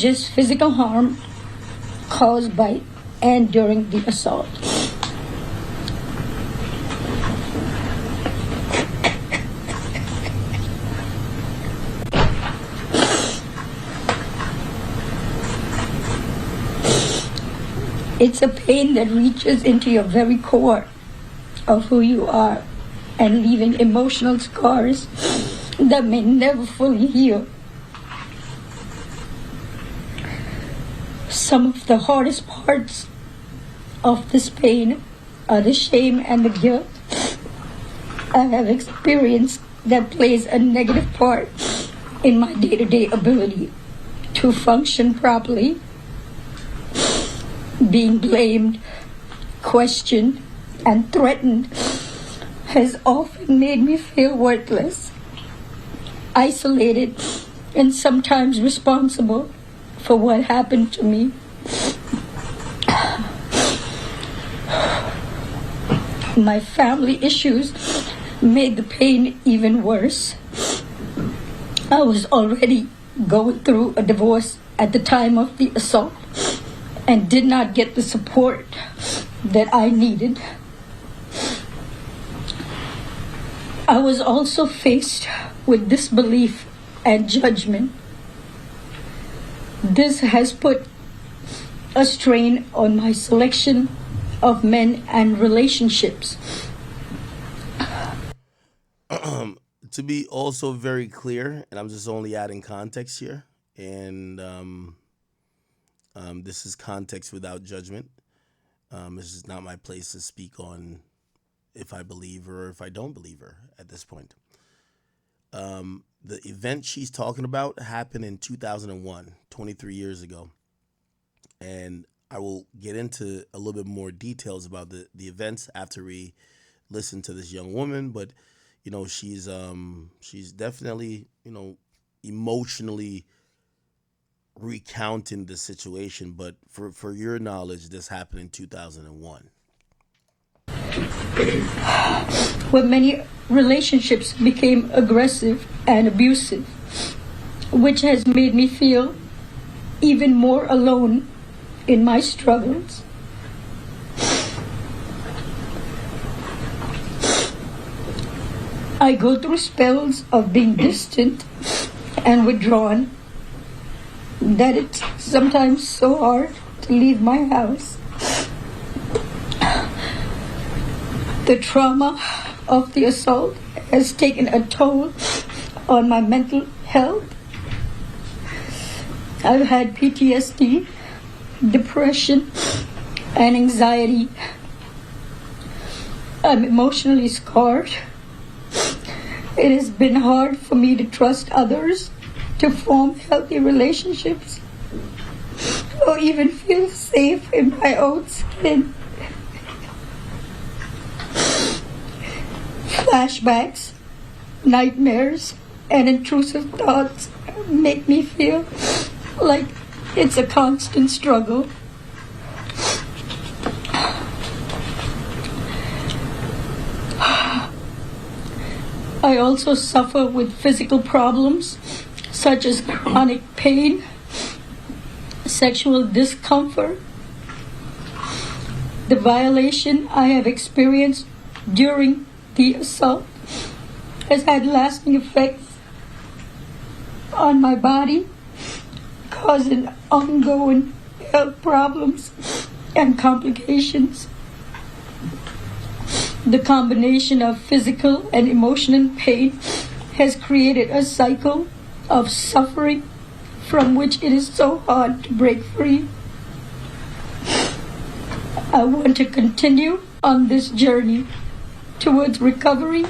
just physical harm caused by and during the assault. It's a pain that reaches into your very core of who you are and leaving emotional scars that may never fully heal. Some of the hardest parts of this pain are the shame and the guilt I have experienced that plays a negative part in my day-to-day ability to function properly. Being blamed, questioned, and threatened has often made me feel worthless, isolated, and sometimes responsible for what happened to me. My family issues made the pain even worse. I was already going through a divorce at the time of the assault and did not get the support that I needed. I was also faced with disbelief and judgment. This has put a strain on my selection of men and relationships. To be also very clear, and I'm just only adding context here, and this is context without judgment. This is not my place to speak on if I believe her or if I don't believe her at this point. The event she's talking about happened in 2001, 23 years ago. And I will get into a little bit more details about the events after we listen to this young woman. But, you know, she's definitely, you know, emotionally recounting the situation. But for your knowledge, this happened in 2001. Where many relationships became aggressive and abusive, which has made me feel even more alone in my struggles. I go through spells of being distant and withdrawn that it's sometimes so hard to leave my house. The trauma of the assault has taken a toll on my mental health. I've had PTSD, depression, and anxiety. I'm emotionally scarred. It has been hard for me to trust others, to form healthy relationships, or even feel safe in my own skin. Flashbacks, nightmares, and intrusive thoughts make me feel like it's a constant struggle. I also suffer with physical problems such as chronic pain, sexual discomfort. The violation I have experienced during the assault has had lasting effects on my body, causing ongoing health problems and complications. The combination of physical and emotional pain has created a cycle of suffering from which it is so hard to break free. I want to continue on this journey towards recovery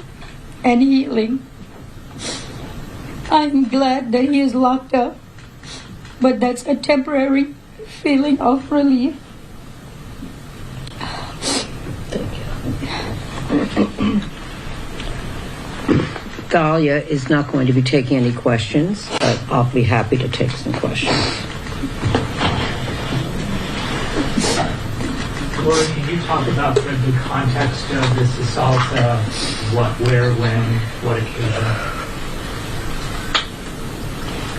and healing. I'm glad that he is locked up, but that's a temporary feeling of relief. Dahlia is not going to be taking any questions, but I'll be happy to take some questions. Laura, can you talk about the context of this assault? What, where, when, what occasion?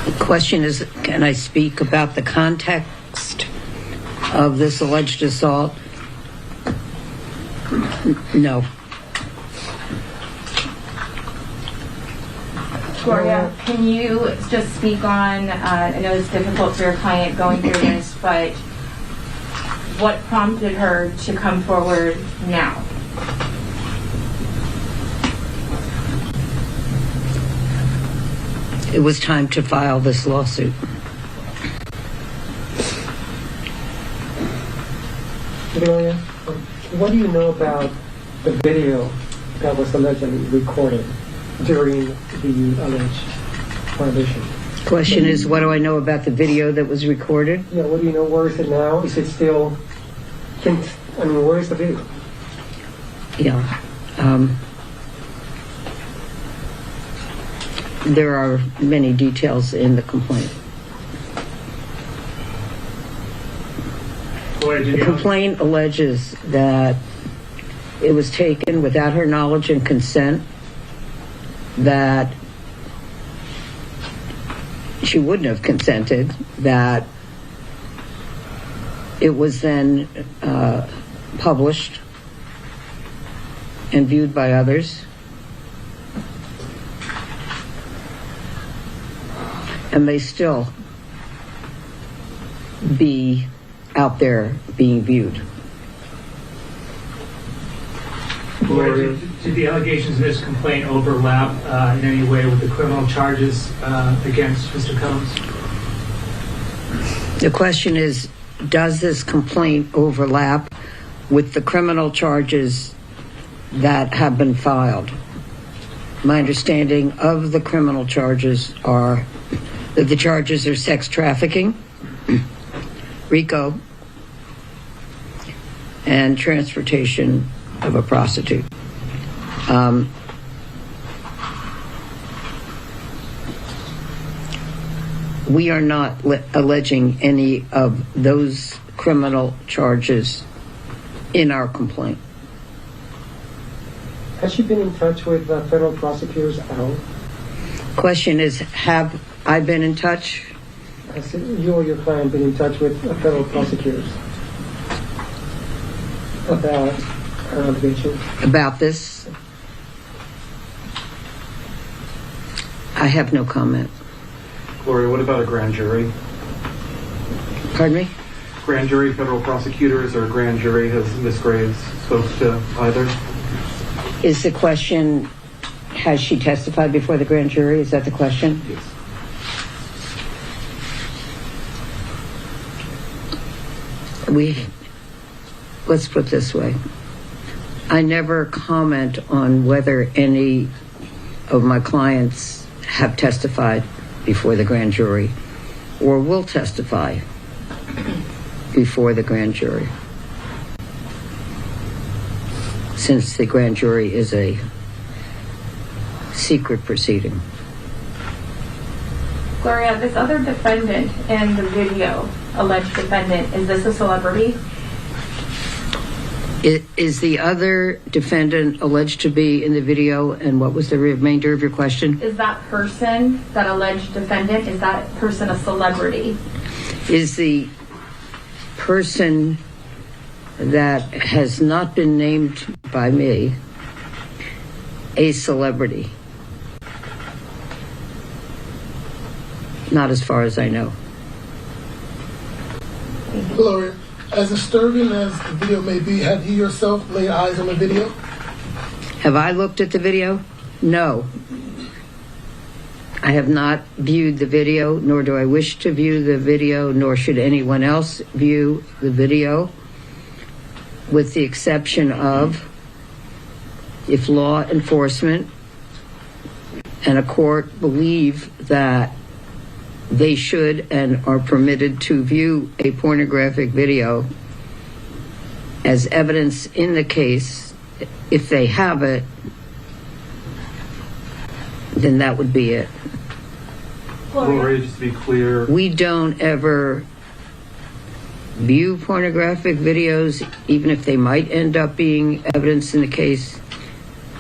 The question is, can I speak about the context of this alleged assault? No. Gloria, can you just speak on, I know it's difficult for your client going through this, but what prompted her to come forward now? It was time to file this lawsuit. Gloria, what do you know about the video that was allegedly recorded during the alleged violation? Question is, what do I know about the video that was recorded? Yeah, what do you know? Where is it now? Is it still? Where is the video? Yeah. There are many details in the complaint. The complaint alleges that it was taken without her knowledge and consent, that she wouldn't have consented, that it was then published and viewed by others, and may still be out there being viewed. Gloria, did the allegations in this complaint overlap in any way with the criminal charges against Mr. Combs? The question is, does this complaint overlap with the criminal charges that have been filed? My understanding of the criminal charges are that the charges are sex trafficking, RICO, and transportation of a prostitute. We are not alleging any of those criminal charges in our complaint. Has she been in touch with federal prosecutors at all? Question is, have I been in touch? Has you or your client been in touch with federal prosecutors about her allegations? About this? I have no comment. Gloria, what about a grand jury? Pardon me? Grand jury, federal prosecutors, or grand jury? Has Ms. Graves spoke to either? Is the question, has she testified before the grand jury? Is that the question? Yes. Let's put it this way. I never comment on whether any of my clients have testified before the grand jury or will testify before the grand jury, since the grand jury is a secret proceeding. Gloria, this other defendant in the video, alleged defendant, is this a celebrity? Is the other defendant alleged to be in the video, and what was the remainder of your question? Is that person, that alleged defendant, is that person a celebrity? Is the person that has not been named by me a celebrity? Not as far as I know. Gloria, as disturbing as the video may be, have you yourself laid eyes on the video? Have I looked at the video? No. I have not viewed the video, nor do I wish to view the video, nor should anyone else view the video, with the exception of if law enforcement and a court believe that they should and are permitted to view a pornographic video as evidence in the case. If they have it, then that would be it. Gloria, just to be clear, We don't ever view pornographic videos, even if they might end up being evidence in the case,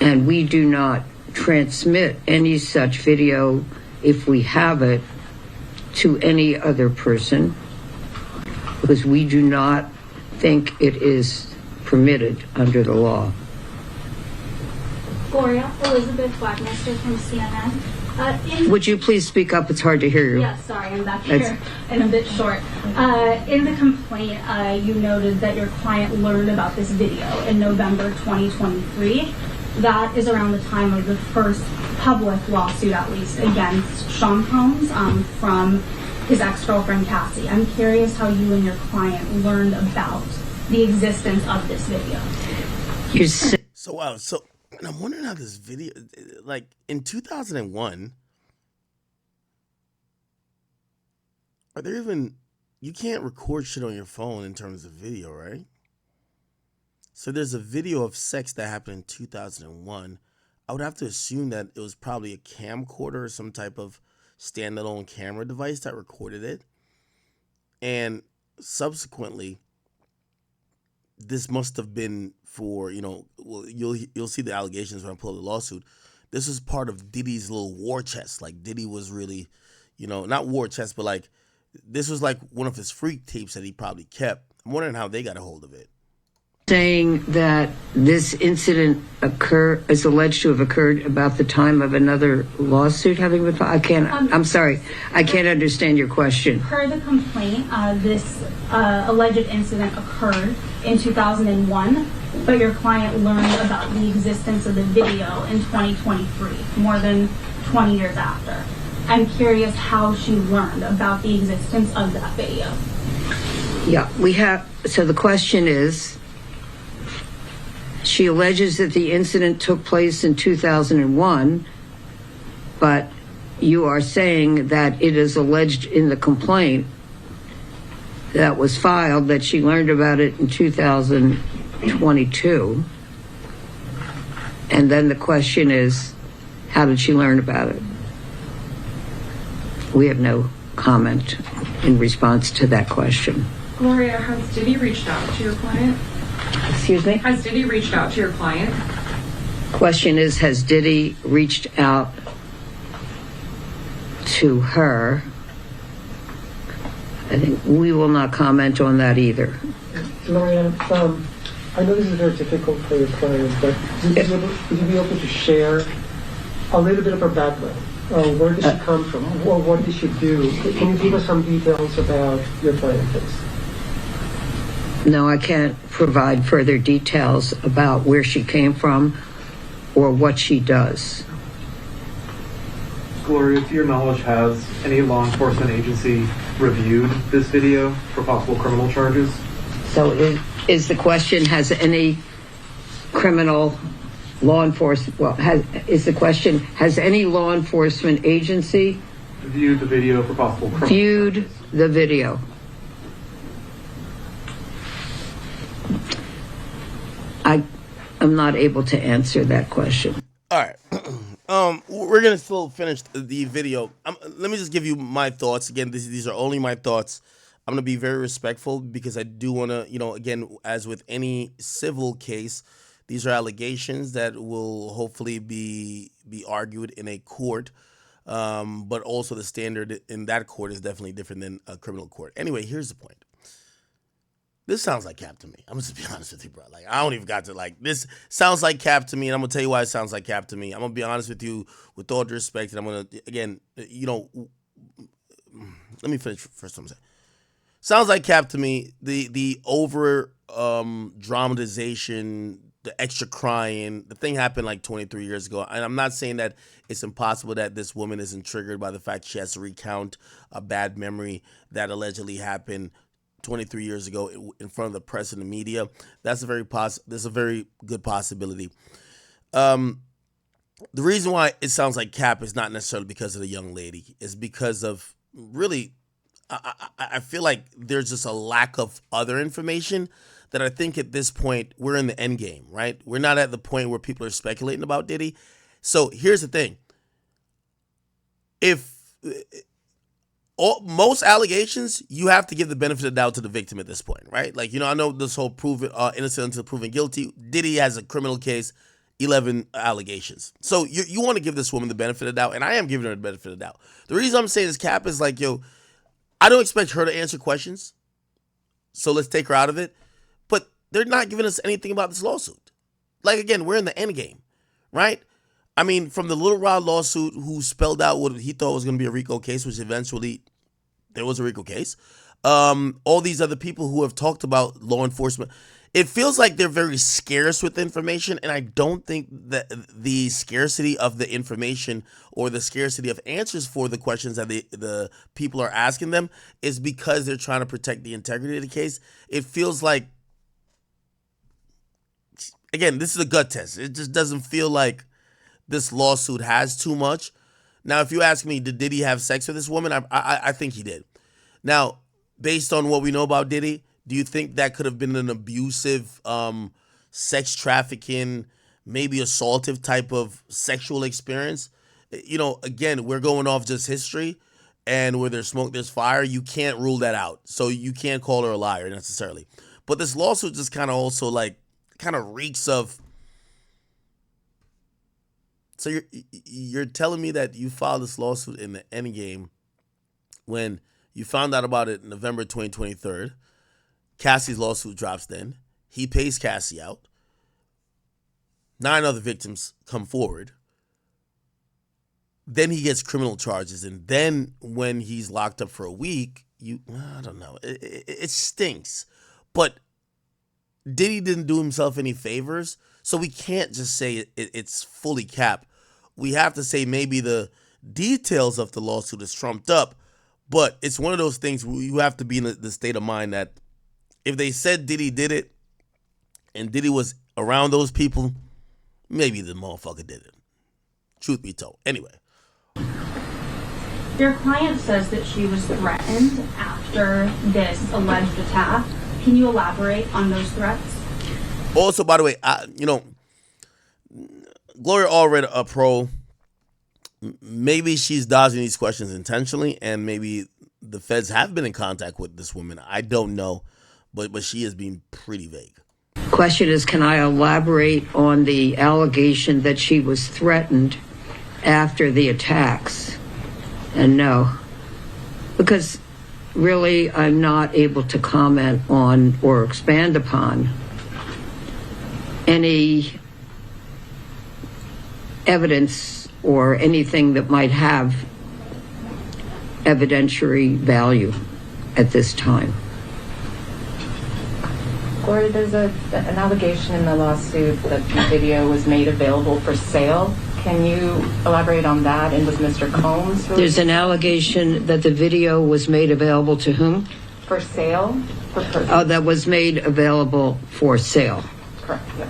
and we do not transmit any such video if we have it to any other person, because we do not think it is permitted under the law. Gloria, Elizabeth Wagmeister from CNN. Would you please speak up? It's hard to hear you. Yeah, sorry, I'm back here and a bit short. In the complaint, you noted that your client learned about this video in November 2023. That is around the time of the first public lawsuit, at least, against Sean Combs from his ex-girlfriend, Cassie. I'm curious how you and your client learned about the existence of this video. So wow, so and I'm wondering how this video, like in 2001, are there even, you can't record shit on your phone in terms of video, right? So there's a video of sex that happened in 2001. I would have to assume that it was probably a camcorder or some type of standalone camera device that recorded it. And subsequently, this must have been for, well, you'll see the allegations when I pull up the lawsuit. This was part of Diddy's little war chest. Like Diddy was really, not war chest, but like this was like one of his freak tapes that he probably kept. I'm wondering how they got a hold of it. Saying that this incident is alleged to have occurred about the time of another lawsuit having been filed. I'm sorry, I can't understand your question. Per the complaint, this alleged incident occurred in 2001, but your client learned about the existence of the video in 2023, more than 20 years after. I'm curious how she learned about the existence of that video. Yeah, so the question is, she alleges that the incident took place in 2001, but you are saying that it is alleged in the complaint that was filed that she learned about it in 2022. And then the question is, how did she learn about it? We have no comment in response to that question. Gloria, has Diddy reached out to your client? Excuse me? Has Diddy reached out to your client? Question is, has Diddy reached out to her? I think we will not comment on that either. Gloria, I know this is very difficult for your client, but would you be able to share a little bit of her background? Where did she come from? Or what did she do? Can you give us some details about your client, please? No, I can't provide further details about where she came from or what she does. Gloria, to your knowledge, has any law enforcement agency reviewed this video for possible criminal charges? So is the question, has any criminal law enforcement, has any law enforcement agency viewed the video for possible criminal charges? The video? I'm not able to answer that question. All right. We're going to still finish the video. Let me just give you my thoughts. Again, these are only my thoughts. I'm going to be very respectful because I do want to, again, as with any civil case, these are allegations that will hopefully be argued in a court. But also the standard in that court is definitely different than a criminal court. Anyway, here's the point. This sounds like cap to me. I'm just gonna be honest with you, bro. Like, I don't even got to, this sounds like cap to me, and I'm gonna tell you why it sounds like cap to me. I'm gonna be honest with you with all due respect, and I'm gonna, again, let me finish first what I'm saying. Sounds like cap to me. The over dramatization, the extra crying, the thing happened like 23 years ago. And I'm not saying that it's impossible that this woman isn't triggered by the fact she has to recount a bad memory that allegedly happened 23 years ago in front of the press and the media. That's a very good possibility. The reason why it sounds like cap is not necessarily because of the young lady. It's because of really, I feel like there's just a lack of other information that I think at this point we're in the end game, right? We're not at the point where people are speculating about Diddy. So here's the thing. Most allegations, you have to give the benefit of the doubt to the victim at this point, right? Like, I know this whole innocent until proven guilty. Diddy has a criminal case, 11 allegations. So you want to give this woman the benefit of the doubt, and I am giving her the benefit of the doubt. The reason I'm saying this cap is like, I don't expect her to answer questions, so let's take her out of it. But they're not giving us anything about this lawsuit. Like, again, we're in the end game, right? I mean, from the Little Rod lawsuit, who spelled out what he thought was going to be a RICO case, which eventually there was a RICO case. All these other people who have talked about law enforcement, it feels like they're very scarce with information, and I don't think that the scarcity of the information or the scarcity of answers for the questions that the people are asking them is because they're trying to protect the integrity of the case. It feels like, again, this is a gut test. It just doesn't feel like this lawsuit has too much. Now, if you ask me, did Diddy have sex with this woman? I think he did. Now, based on what we know about Diddy, do you think that could have been an abusive, sex trafficking, maybe assaultive type of sexual experience? You know, again, we're going off just history, and where there's smoke, there's fire. You can't rule that out. So you can't call her a liar necessarily. But this lawsuit just kind of also kind of reeks of. So you're telling me that you filed this lawsuit in the end game when you found out about it in November 2023. Cassie's lawsuit drops then. He pays Cassie out. 9 other victims come forward. Then he gets criminal charges. And then when he's locked up for a week, I don't know. It stinks. But Diddy didn't do himself any favors. So we can't just say it's fully capped. We have to say maybe the details of the lawsuit is trumped up. But it's one of those things where you have to be in the state of mind that if they said Diddy did it and Diddy was around those people, maybe the motherfucker did it. Truth be told. Anyway. Your client says that she was threatened after this alleged attack. Can you elaborate on those threats? Also, by the way, Gloria already a pro. Maybe she's dodging these questions intentionally, and maybe the feds have been in contact with this woman. I don't know, but she is being pretty vague. Question is, can I elaborate on the allegation that she was threatened after the attacks? And no, because really I'm not able to comment on or expand upon any evidence or anything that might have evidentiary value at this time. Gloria, there's an allegation in the lawsuit that the video was made available for sale. Can you elaborate on that? And was Mr. Combs There's an allegation that the video was made available to whom? for sale? That was made available for sale. Correct. Yeah.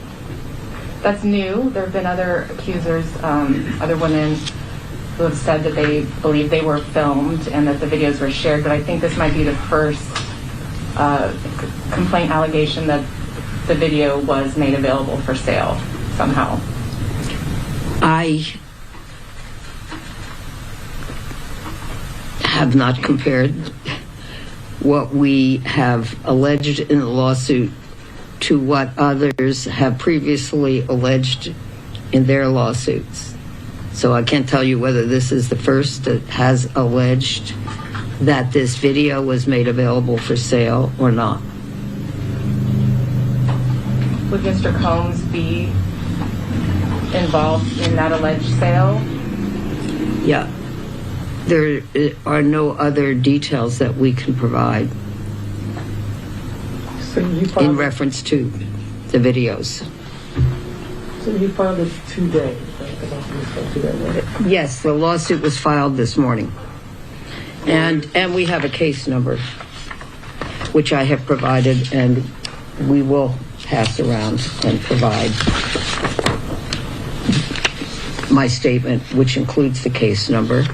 That's new. There have been other accusers, other women who have said that they believe they were filmed and that the videos were shared, but I think this might be the first complaint allegation that the video was made available for sale somehow. I have not compared what we have alleged in the lawsuit to what others have previously alleged in their lawsuits. So I can't tell you whether this is the first that has alleged that this video was made available for sale or not. Would Mr. Combs be involved in that alleged sale? Yeah. There are no other details that we can provide in reference to the videos. So you filed it today? Yes, the lawsuit was filed this morning. And we have a case number, which I have provided, and we will pass around and provide my statement, which includes the case number.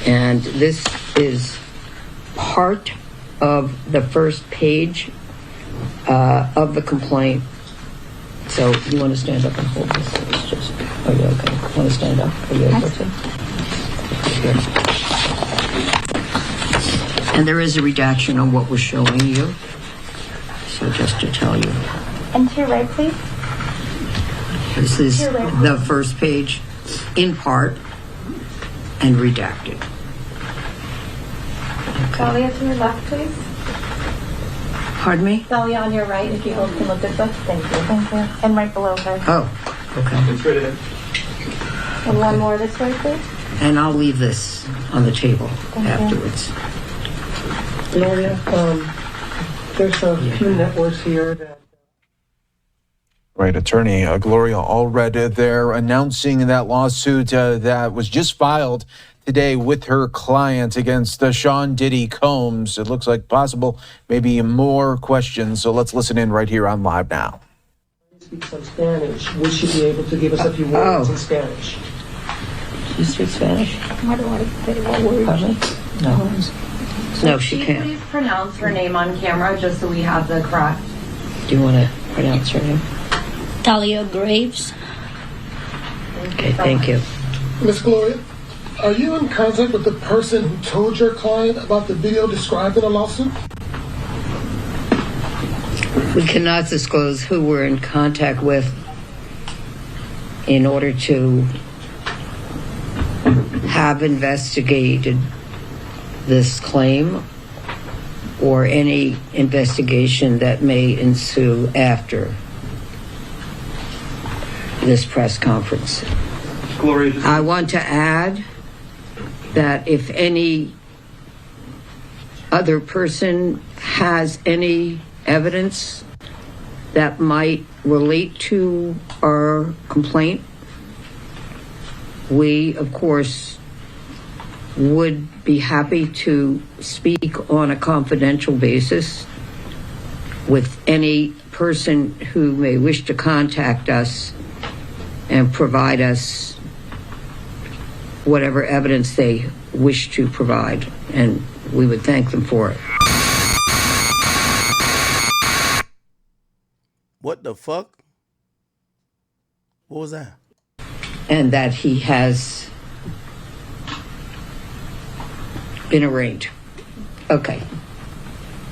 And this is part of the first page of the complaint. So you want to stand up and hold this? It's just, are you okay? Want to stand up? Are you able to? Here. And there is a redaction on what we're showing you. So just to tell you. And to your right, please. This is the first page in part and redacted. Dahlia to your left, please. Pardon me? Dahlia on your right, if you both can look at this. Thank you. Thank you. And right below her. Oh, okay. It's right ahead. And one more this way, please. And I'll leave this on the table afterwards. Gloria, there's a few networks here that. Right, attorney Gloria Allred there announcing that lawsuit that was just filed today with her client against Sean Diddy Combs. It looks like possible, maybe more questions. So let's listen in right here on Live Now. Speak some Spanish. Would she be able to give us a few words in Spanish? You speak Spanish? I don't want to say what words. Pardon me? No. No, she can't. Please pronounce her name on camera just so we have the correct. Do you want to pronounce her name? Talia Graves. Okay, thank you. Miss Gloria, are you in contact with the person who told your client about the video described in the lawsuit? We cannot disclose who we're in contact with in order to have investigated this claim or any investigation that may ensue after this press conference. Gloria, just I want to add that if any other person has any evidence that might relate to our complaint, we, of course, would be happy to speak on a confidential basis with any person who may wish to contact us and provide us whatever evidence they wish to provide, and we would thank them for it. What the fuck? What was that? And that he has been arraigned. Okay.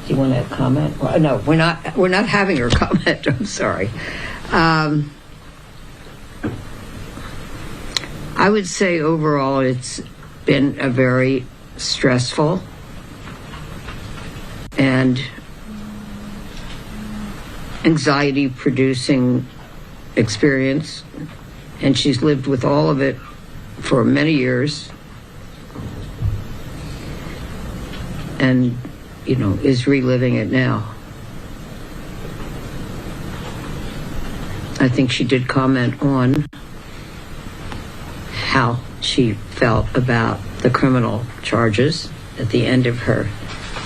Do you want to comment? Well, no, we're not having her comment. I'm sorry. I would say overall it's been a very stressful and anxiety-producing experience, and she's lived with all of it for many years and, is reliving it now. I think she did comment on how she felt about the criminal charges at the end of her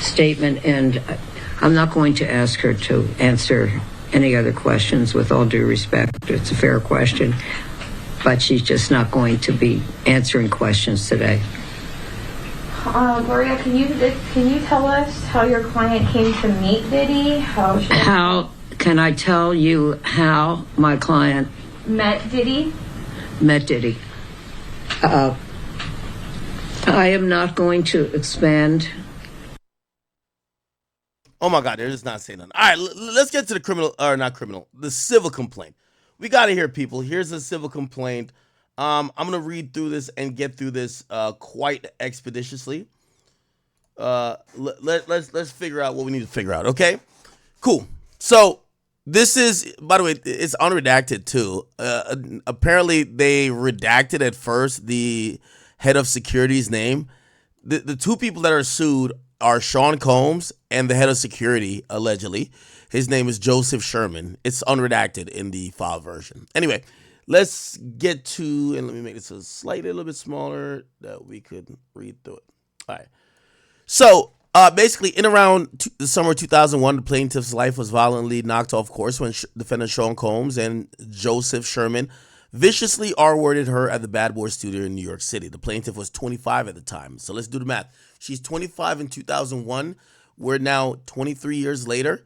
statement, and I'm not going to ask her to answer any other questions. With all due respect, it's a fair question, but she's just not going to be answering questions today. Gloria, can you tell us how your client came to meet Diddy? How can I tell you how my client met Diddy? Met Diddy. I am not going to expand. Oh my God, they're just not saying nothing. All right, let's get to the civil complaint. We got to hear people. Here's a civil complaint. I'm gonna read through this and get through this quite expeditiously. Let's figure out what we need to figure out. Okay, cool. So this is, by the way, it's unredacted too. Apparently they redacted at first the head of security's name. The two people that are sued are Sean Combs and the head of security, allegedly. His name is Joseph Sherman. It's unredacted in the file version. Anyway, let's get to, and let me make this a little bit smaller that we could read through it. All right. So basically, in around the summer 2001, the plaintiff's life was violently knocked off course when defendant Sean Combs and Joseph Sherman viciously R-worded her at the Bad Boy Studio in New York City. The plaintiff was 25 at the time. So let's do the math. She's 25 in 2001. We're now 23 years later.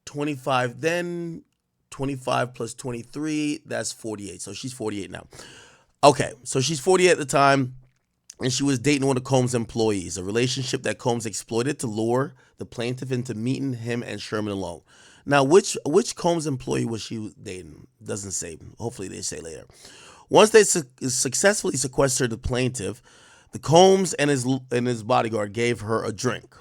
25 then, 25 plus 23, that's 48. So she's 48 now. Okay, so she's 48 at the time, and she was dating one of Combs' employees, a relationship that Combs exploited to lure the plaintiff into meeting him and Sherman alone. Now, which Combs employee was she dating? Doesn't say. Hopefully they say later. Once they successfully sequestered the plaintiff, The Combs and his bodyguard gave her a drink.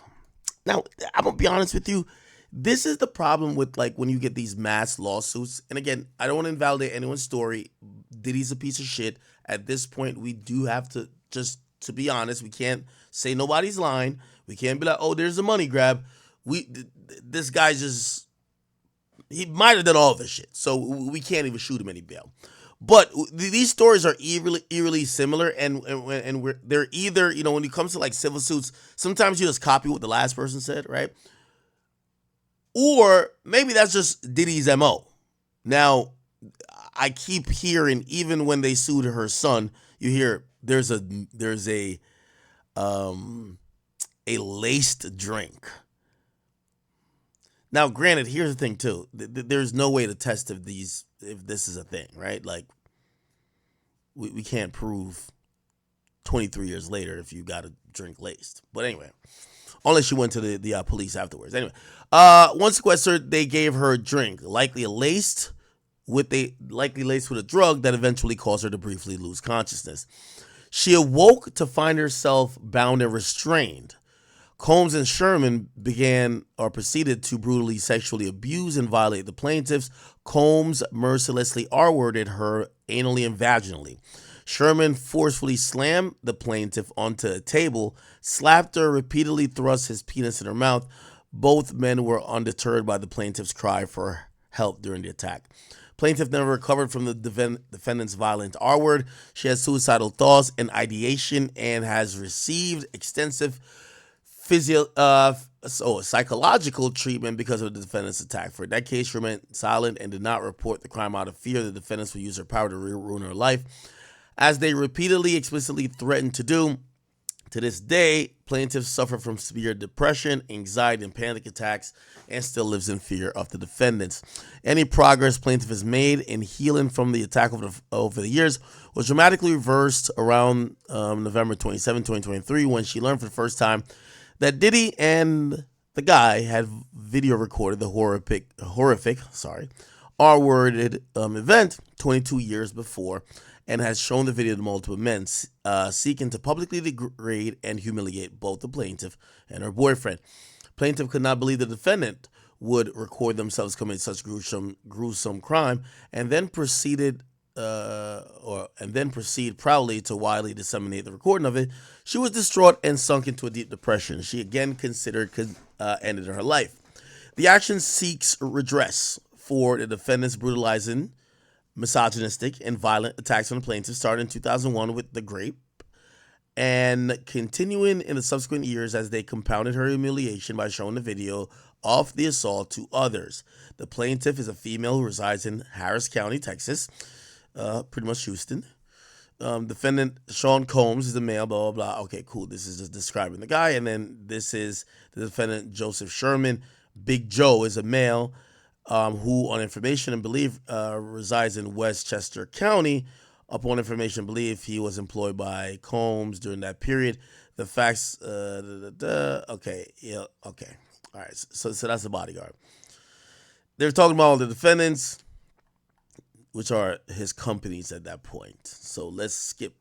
Now, I'm gonna be honest with you. This is the problem with like when you get these mass lawsuits. And again, I don't want to invalidate anyone's story. Diddy's a piece of shit. At this point, we do have to to be honest, we can't say nobody's lying. We can't be like, oh, there's a money grab. This guy he might have done all this shit. So we can't even shoot him any bail. But these stories are eerily similar, and they're either, when it comes to like civil suits, sometimes you just copy what the last person said, right? Or maybe that's just Diddy's MO. Now, I keep hearing, even when they sued her son, you hear there's a laced drink. Now, granted, here's the thing too. There's no way to test if this is a thing, right? Like, we can't prove 23 years later if you got a drink laced. But anyway, unless you went to the police afterwards. Anyway, once sequestered, they gave her a drink, likely laced with a drug that eventually caused her to briefly lose consciousness. She awoke to find herself bound and restrained. Combs and Sherman proceeded to brutally sexually abuse and violate the plaintiffs. Combs mercilessly R-worded her anally and vaginally. Sherman forcefully slammed the plaintiff onto a table, slapped her, repeatedly thrust his penis in her mouth. Both men were undeterred by the plaintiff's cry for help during the attack. Plaintiff never recovered from the defendant's violent R-word. She has suicidal thoughts and ideation and has received extensive psychological treatment because of the defendant's attack. For that case, she remained silent and did not report the crime out of fear the defendants would use their power to ruin her life, as they repeatedly, explicitly threatened to do. To this day, plaintiffs suffer from severe depression, anxiety, and panic attacks, and still lives in fear of the defendants. Any progress plaintiff has made in healing from the attack over the years was dramatically reversed around November 27, 2023, when she learned for the first time that Diddy and the guy had video recorded the horrific R-worded event 22 years before, and has shown the video to multiple men seeking to publicly degrade and humiliate both the plaintiff and her boyfriend. Plaintiff could not believe the defendant would record themselves committing such gruesome crime, and then proceed proudly to widely disseminate the recording of it. She was distraught and sunk into a deep depression. She again considered ended her life. The action seeks redress for the defendant's brutalizing, misogynistic, and violent attacks on the plaintiff, started in 2001 with the grape, and continuing in the subsequent years as they compounded her humiliation by showing the video of the assault to others. The plaintiff is a female who resides in Harris County, Texas, pretty much Houston. Defendant Sean Combs is a male, blah, blah, blah. Okay, cool. This is just describing the guy. And then this is the defendant, Joseph Sherman. Big Joe is a male who, on information and belief, resides in Westchester County. Upon information and belief, he was employed by Combs during that period. The facts, okay, yeah, okay. All right, so that's the bodyguard. They're talking about all the defendants, which are his companies at that point. So let's skip.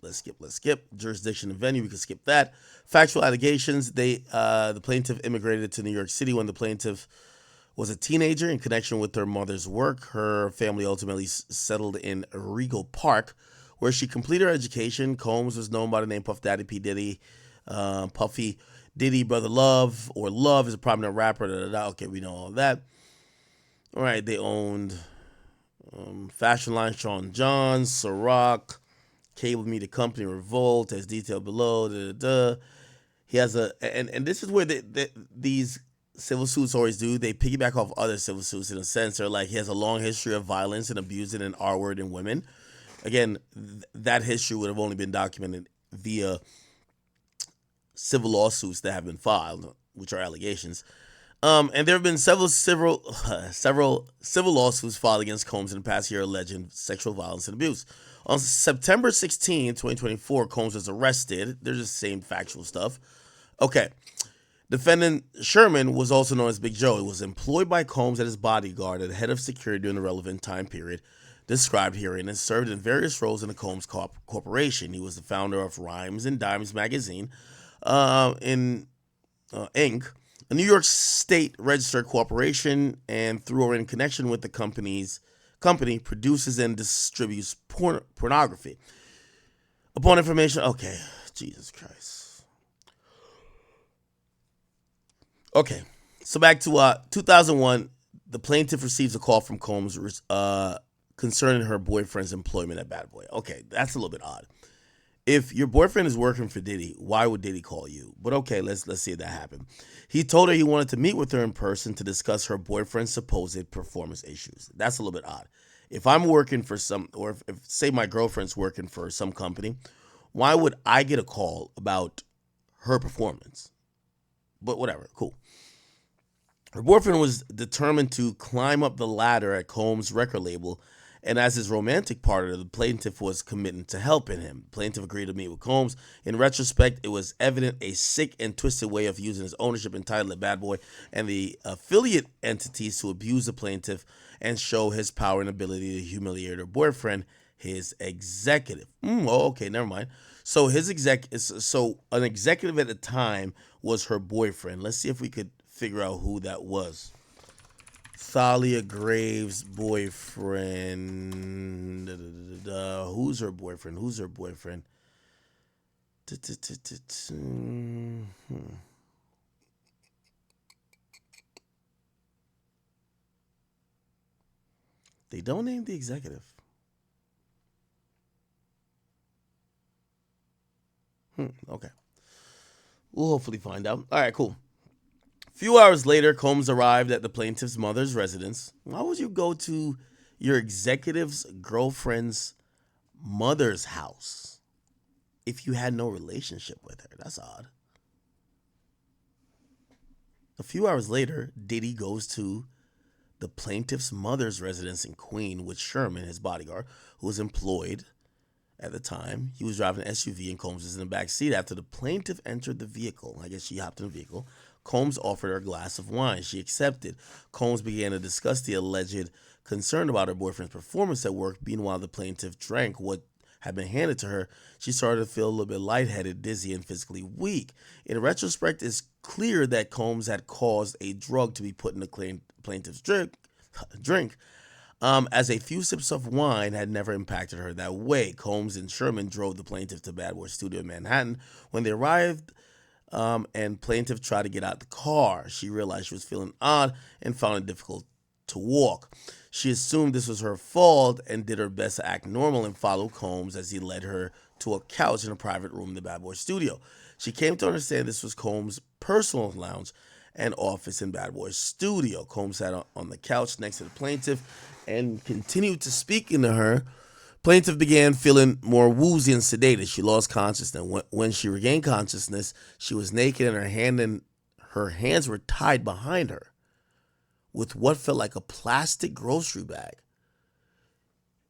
Jurisdiction and venue, we can skip that. Factual allegations, the plaintiff immigrated to New York City when the plaintiff was a teenager in connection with her mother's work. Her family ultimately settled in Regal Park, where she completed her education. Combs was known by the name Puff Daddy, P. Diddy, Puffy, Diddy, Brother Love, or Love is a prominent rapper. Okay, we know all that. All right, they owned fashion line Sean John, Ciroc, Cable Media Company, Revolt, as detailed below. He has and this is where these civil suits always do. They piggyback off other civil suits in a sense. They're like, he has a long history of violence and abusing and R-wording women. Again, that history would have only been documented via civil lawsuits that have been filed, which are allegations. And there have been several civil lawsuits filed against Combs in the past year alleging sexual violence and abuse. On September 16, 2024, Combs was arrested. They're just the same factual stuff. Okay. Defendant Sherman was also known as Big Joe. He was employed by Combs as his bodyguard and head of security during the relevant time period. described herein and served in various roles in the Combs Corporation. He was the founder of Rhymes and Dimes magazine, Inc., a New York State registered corporation, and through or in connection with the company produces and distributes pornography. Upon information, okay, Jesus Christ. Okay, so back to 2001, the plaintiff receives a call from Combs concerning her boyfriend's employment at Bad Boy. Okay, that's a little bit odd. If your boyfriend is working for Diddy, why would Diddy call you? But okay, let's see if that happened. He told her he wanted to meet with her in person to discuss her boyfriend's supposed performance issues. That's a little bit odd. If I'm working for if say my girlfriend's working for some company, why would I get a call about her performance? But whatever, cool. Her boyfriend was determined to climb up the ladder at Combs' record label, and as his romantic partner, the plaintiff was committed to helping him. The plaintiff agreed to meet with Combs. In retrospect, it was evident a sick and twisted way of using his ownership and title at Bad Boy and the affiliate entities to abuse the plaintiff and show his power and ability to humiliate her boyfriend, his executive. Okay, never mind. So an executive at the time was her boyfriend. Let's see if we could figure out who that was. Thalia Graves' boyfriend. Who's her boyfriend? They don't name the executive. Okay. We'll hopefully find out. All right, cool. A few hours later, Combs arrived at the plaintiff's mother's residence. Why would you go to your executive's girlfriend's mother's house if you had no relationship with her? That's odd. A few hours later, Diddy goes to the plaintiff's mother's residence in Queen with Sherman, his bodyguard, who was employed at the time. He was driving an SUV and Combs was in the back seat. After the plaintiff entered the vehicle, I guess she hopped in the vehicle, Combs offered her a glass of wine. She accepted. Combs began to discuss the alleged concern about her boyfriend's performance at work. Meanwhile, the plaintiff drank what had been handed to her. She started to feel a little bit lightheaded, dizzy, and physically weak. In retrospect, it's clear that Combs had caused a drug to be put in the plaintiff's drink, as a few sips of wine had never impacted her that way. Combs and Sherman drove the plaintiff to Bad Boy's studio in Manhattan. When they arrived, and plaintiff tried to get out the car, she realized she was feeling odd and found it difficult to walk. She assumed this was her fault and did her best to act normal and follow Combs as he led her to a couch in a private room in the Bad Boy studio. She came to understand this was Combs' personal lounge and office in Bad Boy's studio. Combs sat on the couch next to the plaintiff and continued to speak into her. Plaintiff began feeling more woozy and sedated. She lost consciousness. When she regained consciousness, she was naked and her hands were tied behind her with what felt like a plastic grocery bag.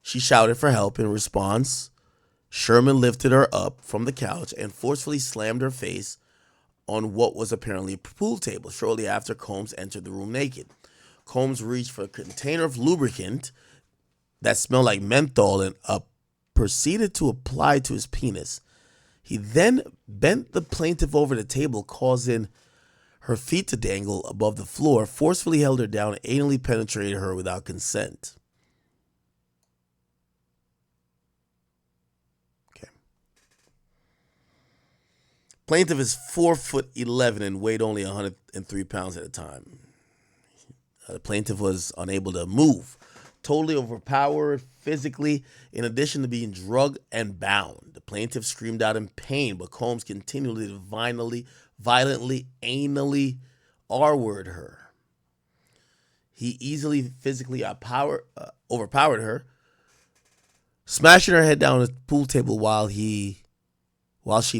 She shouted for help. In response, Sherman lifted her up from the couch and forcefully slammed her face on what was apparently a pool table. Shortly after, Combs entered the room naked. Combs reached for a container of lubricant that smelled like menthol and proceeded to apply to his penis. He then bent the plaintiff over the table, causing her feet to dangle above the floor, forcefully held her down, and anally penetrated her without consent. Okay. Plaintiff is 4'11" and weighed only 103 pounds at the time. The plaintiff was unable to move, totally overpowered physically, in addition to being drugged and bound. The plaintiff screamed out in pain, but Combs continually to violently, anally R-word her. He easily physically overpowered her, smashing her head down the pool table while she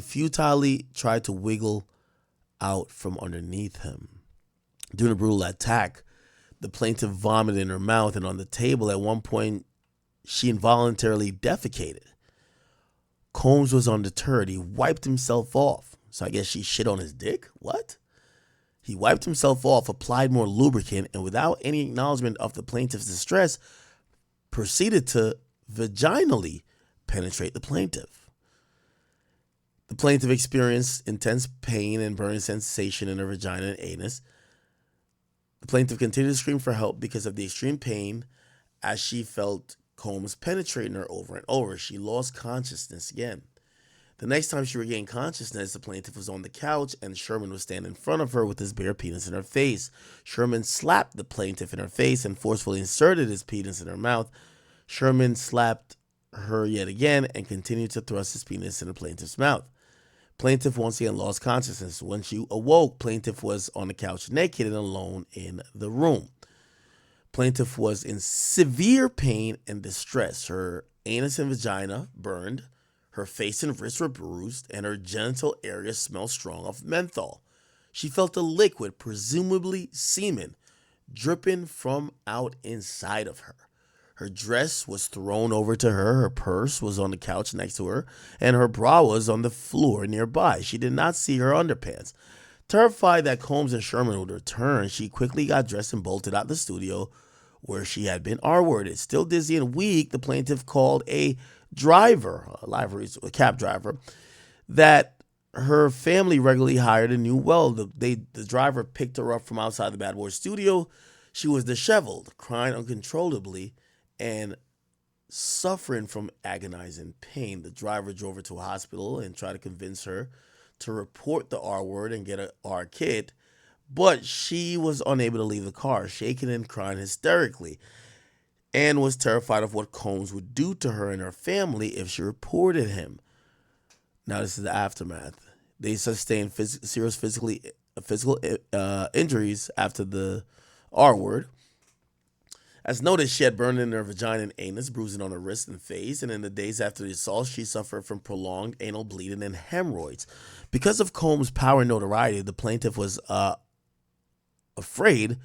futilely tried to wiggle out from underneath him. During the brutal attack, the plaintiff vomited in her mouth and on the table. At one point, she involuntarily defecated. Combs was undeterred. He wiped himself off. So I guess she shit on his dick? What? He wiped himself off, applied more lubricant, and without any acknowledgement of the plaintiff's distress, proceeded to vaginally penetrate the plaintiff. The plaintiff experienced intense pain and burning sensation in her vagina and anus. The plaintiff continued to scream for help because of the extreme pain as she felt Combs penetrating her over and over. She lost consciousness again. The next time she regained consciousness, the plaintiff was on the couch and Sherman was standing in front of her with his bare penis in her face. Sherman slapped the plaintiff in her face and forcefully inserted his penis in her mouth. Sherman slapped her yet again and continued to thrust his penis in the plaintiff's mouth. Plaintiff once again lost consciousness. When she awoke, plaintiff was on the couch naked and alone in the room. Plaintiff was in severe pain and distress. Her anus and vagina burned, her face and wrists were bruised, and her genital area smelled strong of menthol. She felt a liquid, presumably semen, dripping from out inside of her. Her dress was thrown over to her, her purse was on the couch next to her, and her bra was on the floor nearby. She did not see her underpants. Terrified that Combs and Sherman would return, she quickly got dressed and bolted out the studio where she had been R-worded. Still dizzy and weak, the plaintiff called a driver, a cab driver, that her family regularly hired and knew well. The driver picked her up from outside the Bad Boy studio. She was disheveled, crying uncontrollably, and suffering from agonizing pain. The driver drove her to a hospital and tried to convince her to report the R word and get a R kit, but she was unable to leave the car, shaking and crying hysterically, and was terrified of what Combs would do to her and her family if she reported him. Now this is the aftermath. They sustained serious physical injuries after the R word. As noted, she had burn in her vagina and anus, bruising on her wrist and face, and in the days after the assault, she suffered from prolonged anal bleeding and hemorrhoids. Because of Combs' power and notoriety, the plaintiff was afraid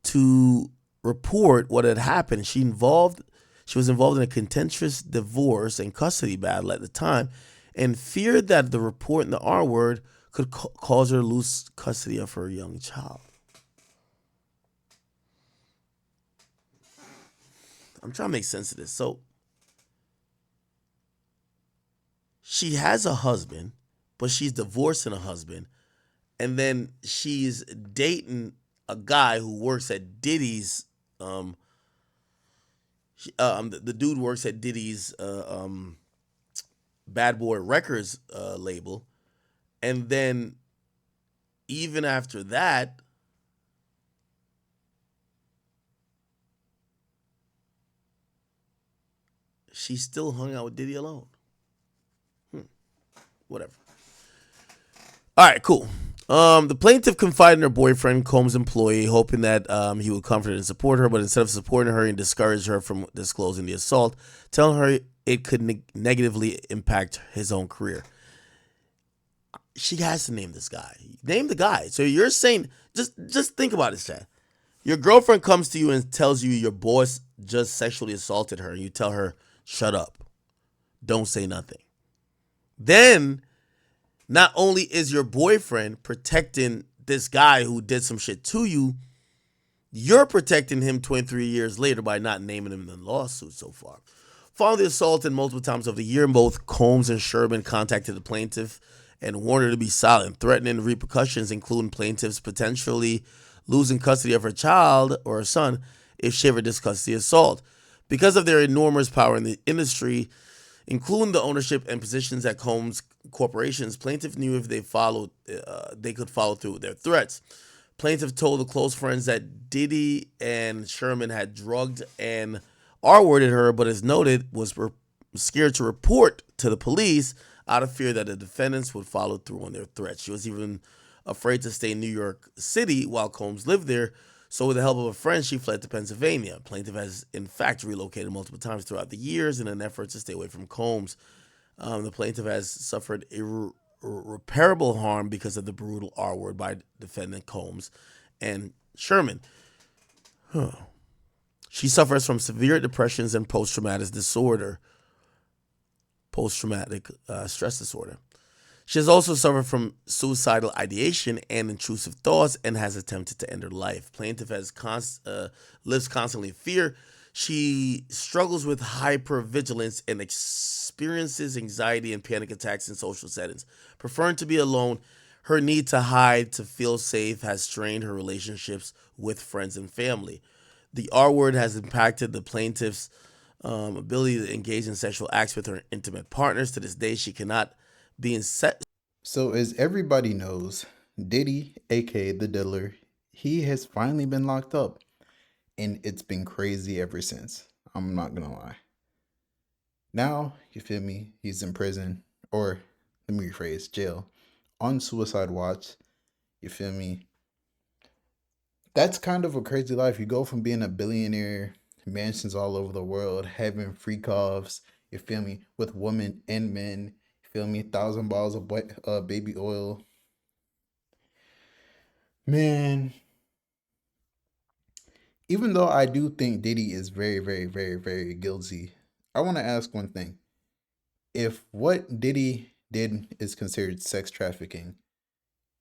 to report what had happened. She was involved in a contentious divorce and custody battle at the time, and feared that the report in the R word could cause her to lose custody of her young child. I'm trying to make sense of this. So she has a husband, but she's divorcing a husband, and then she's dating a guy who works at Diddys. The dude works at Diddys Bad Boy Records label, and then even after that, she still hung out with Diddy alone. Whatever. All right, cool. The plaintiff confided in her boyfriend, Combs' employee, hoping that he would comfort and support her, but instead of supporting her and discourage her from disclosing the assault, telling her it could negatively impact his own career. She has to name this guy. Name the guy. So you're saying, just think about this, Chad. Your girlfriend comes to you and tells you your boss just sexually assaulted her, and you tell her, shut up. Don't say nothing. Then, not only is your boyfriend protecting this guy who did some shit to you, you're protecting him 23 years later by not naming him in the lawsuit so far. Following the assault and multiple times over the year, both Combs and Sherman contacted the plaintiff and warned her to be silent, threatening repercussions, including plaintiffs potentially losing custody of her child or her son if she ever discussed the assault. Because of their enormous power in the industry, including the ownership and positions at Combs corporations, plaintiff knew if they could follow through with their threats. Plaintiff told the close friends that Diddy and Sherman had drugged and R-worded her, but as noted, was scared to report to the police out of fear that the defendants would follow through on their threats. She was even afraid to stay in New York City while Combs lived there, so with the help of a friend, she fled to Pennsylvania. Plaintiff has, in fact, relocated multiple times throughout the years in an effort to stay away from Combs. The plaintiff has suffered irreparable harm because of the brutal R-word by defendant Combs and Sherman. She suffers from severe depressions and post-traumatic stress disorder. She has also suffered from suicidal ideation and intrusive thoughts and has attempted to end her life. Plaintiff has lives constantly in fear. She struggles with hypervigilance and experiences anxiety and panic attacks in social settings. Preferring to be alone, her need to hide to feel safe has strained her relationships with friends and family. The R word has impacted the plaintiff's ability to engage in sexual acts with her intimate partners. To this day, she cannot be in set. So, as everybody knows, Diddy, aka the Diddler, he has finally been locked up. And it's been crazy ever since. I'm not gonna lie. Now, you feel me? He's in prison, or let me rephrase, jail, on suicide watch. You feel me? That's kind of a crazy life. You go from being a billionaire, mansions all over the world, having freak offs, you feel me, with women and men, you feel me, 1,000 bottles of baby oil. Man, even though I do think Diddy is very, very, very, very guilty, I want to ask one thing. If what Diddy did is considered sex trafficking,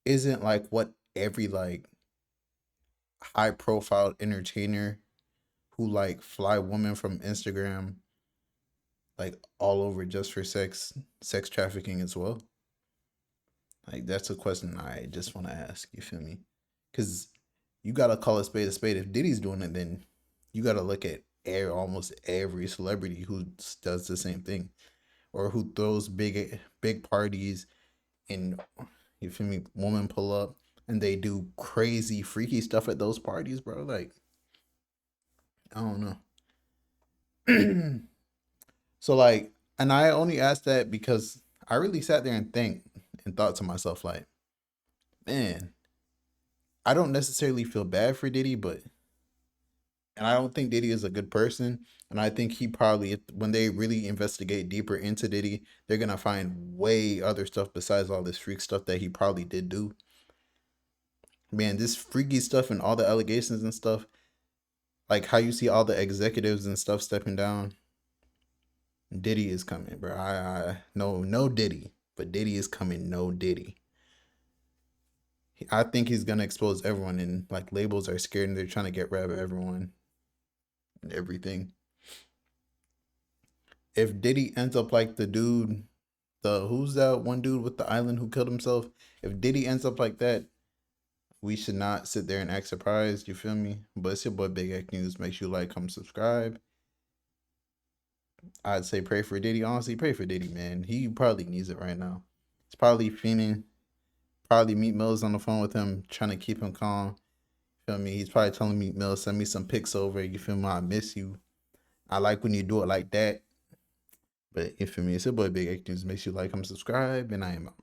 isn't like what every like high profile entertainer who like fly women from Instagram like all over just for sex trafficking as well? Like that's a question I just want to ask, you feel me? Cuz you got to call a spade a spade. If Diddy's doing it, then you got to look at almost every celebrity who does the same thing or who throws big parties and, you feel me, women pull up and they do crazy freaky stuff at those parties, bro. Like, I don't know. So like, and I only asked that because I really sat there and thought to myself like, man, I don't necessarily feel bad for Diddy, and I don't think Diddy is a good person. And I think he probably, when they really investigate deeper into Diddy, they're going to find way other stuff besides all this freak stuff that he probably did do. Man, this freaky stuff and all the allegations and stuff, like how you see all the executives and stuff stepping down, Diddy is coming, bro. No Diddy, but Diddy is coming, no Diddy. I think he's going to expose everyone, and like labels are scared and they're trying to get rid of everyone and everything. If Diddy ends up like the dude, who's that one dude with the island who killed himself? If Diddy ends up like that, we should not sit there and act surprised, you feel me? But it's your boy Big X News. Make sure you like, comment, subscribe. I'd say pray for Diddy. Honestly, pray for Diddy, man. He probably needs it right now. He's probably fiending. Probably Meek Mill's on the phone with him, trying to keep him calm. Feel me? He's probably telling Meek Mill, send me some pics over. You feel me? I miss you. I like when you do it like that. But you feel me? It's your boy Big X News. Make sure you like, comment, subscribe, and I am out.